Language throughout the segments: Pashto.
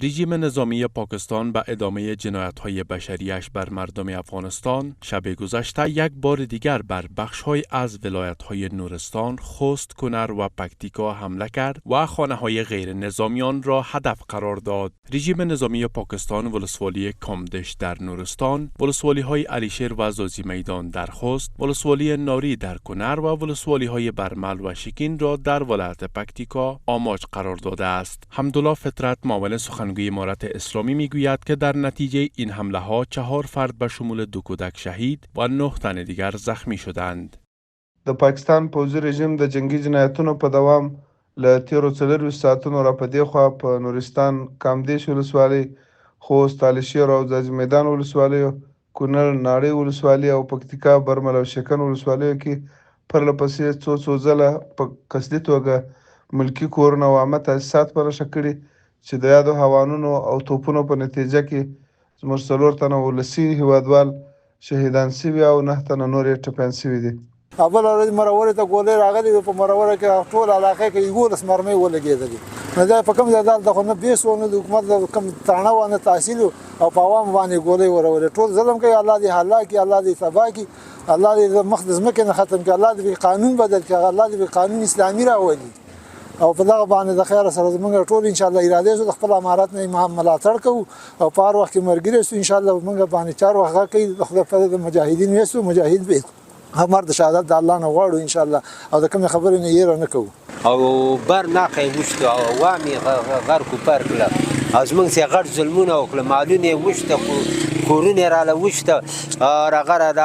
رژیم نظامی پاکستان به ادامه جنایت‌های بشریش بر مردم افغانستان شب گذشته یک بار دیگر بر بخش‌های از ولایت‌های نورستان، خوست، کنر و پکتیکا حمله کرد و خانه‌های غیر نظامیان را هدف قرار داد. رژیم نظامی پاکستان ولسوالی کامدش در نورستان، ولسوالی‌های علیشیر و زازی میدان در خوست، ولسوالی ناری در کنر و ولسوالی‌های برمل و شکین را در ولایت پکتیکا آماج قرار داده است. حمدالله فطرت، معاون سخنگوی امارت اسلامی میگوید که در نتیجه این حمله ها 4 فرد به شمول 2 کودک شهید و 9 تن دیگر زخمی شدند. د پاکستان پوځي رژیم د جنگي جنایتونو په دوام له تیرو 24 ساعتونو را په دې خوا په نورستان، کامدیش ولسوالۍ، خوست، علیشیر او ځاځي میدان ولسوالیو، کونړ، ناړۍ ولسوالۍ او پکتیکا، برمل او شکن ولسوالیو کې پرله پسې څو ځله په قصدي توګه ملکي کورونه او عامه تاسیسات پرېښه کړي چې د یادو هوانونو او توپونو په نتیجه کې زموږ 4 تنه ولسي هیوادوال شهیدان سوي او 9 تنه نور یې ټپیان سوي دي. اول ورځ مرورې ته ګولۍ راغلې په مروره کې ټول علاقې کې 11 مرمۍ ولګېدلې. نو دا په کوم ځای د خو نه بیس و نه د حکومت د کوم تاڼه و نه تحصیل او په عوام باندې ګولۍ ورولې. ټول ظلم کوي. الله دې هلاک کړي، الله دې تباه کړي، الله دې مخ د ځمکې نه ختم کړي، الله دې قانون بدل کړي، الله دې قانون اسلامي راولي. او په دغه باندې د خیر سره زمونږ ټول ان شاء الله اراده سو د خپل امارات نه ملاتړ کوو او په هر وخت کې مرګري سو ان شاء الله موږ باندې 4 وخت کوي د خپل مجاهدین وسو مجاهد به همر د شهادت د الله نه غواړو ان شاء الله او د کوم خبرې نه یې نه کوو او بر نه کوي او وامي غر کو پر کله از موږ سي غړ ظلمونه او کله مالونه وشته کورونه را لوشته راغره د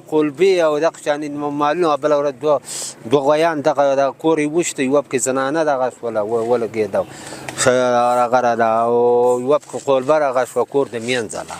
قلبي او د قشان مالونه بل ور دو غیان د کوري وشته یو په زنانه د غس ولا کېدو راغره د یو په قلبره غس کور د مینځله.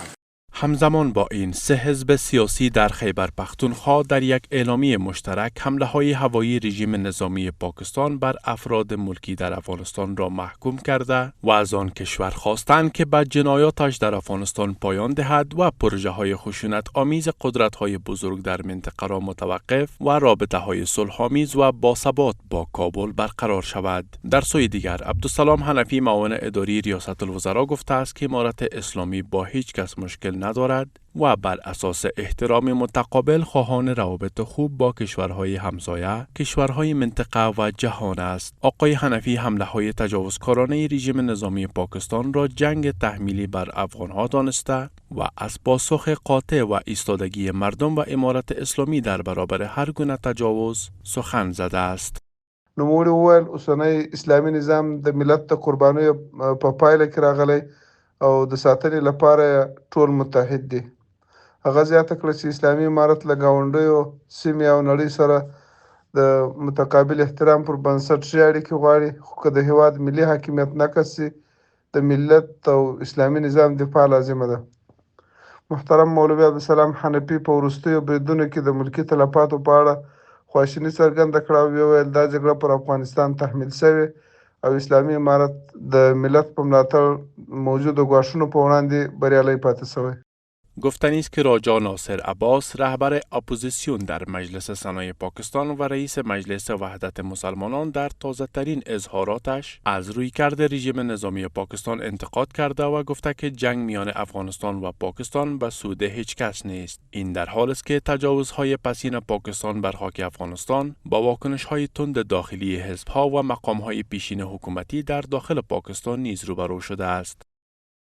همزمان با این 3 حزب سیاسی در خیبر پختونخوا در یک اعلامیه مشترک حمله های هوایی رژیم نظامی پاکستان بر افراد ملکی در افغانستان را محکوم کرده و از آن کشور خواستند که به جنایاتش در افغانستان پایان دهد و پروژه های خشونت آمیز قدرت های بزرگ در منطقه را متوقف و رابطه های صلح‌آمیز و باثبات با کابل برقرار شود. در سوی دیگر عبدالسلام حنفی، معاون اداری ریاست الوزراء گفته است که امارت اسلامی با هیچ کس مشکل ندارد و بر اساس احترام متقابل خواهان روابط خوب با کشورهای همسایه، کشورهای منطقه و جهان است. آقای حنفی حمله‌های تجاوزکارانه رژیم نظامی پاکستان را جنگ تحمیلی بر افغانها دانسته و از پاسخ قاطع و ایستادگی مردم و امارت اسلامی در برابر هر گونه تجاوز سخن زده است. نوموړي وویل اوسنی اسلامي نظام د ملت د قربانیو په پایله کې راغلی او د ساتنې لپاره ټول متحد دي. هغه زیاته کړه چې اسلامي امارت له ګاونډیو سیمې او نړۍ سره د متقابل احترام پر بنسټ ښې اړیکې غواړي، خو که د هیواد ملي حاکمیت نقض شي د ملت او اسلامي نظام دفاع لازمه ده. محترم مولوي عبدالسلام حنفي په وروستیو بریدونو کې د ملکي تلفاتو په اړه خواشیني څرګنده کړه او وویل دا جګړه پر افغانستان تحمیل شوې او اسلامي امارت د ملت په ملاتړ موجود ګواښونو په وړاندې بریالی پاتې شوی. گفتنی است که راجا ناصر عباس، رهبر اپوزیسیون در مجلس سنای پاکستان و رئیس مجلس وحدت مسلمانان، در تازه‌ترین اظهاراتش از رویکرد رژیم نظامی پاکستان انتقاد کرده و گفته که جنگ میان افغانستان و پاکستان به سود هیچ کس نیست. این در حالی است که تجاوزهای پسین پاکستان بر خاک افغانستان با واکنش‌های تند داخلی حزب‌ها و مقام‌های پیشین حکومتی در داخل پاکستان نیز روبرو شده است.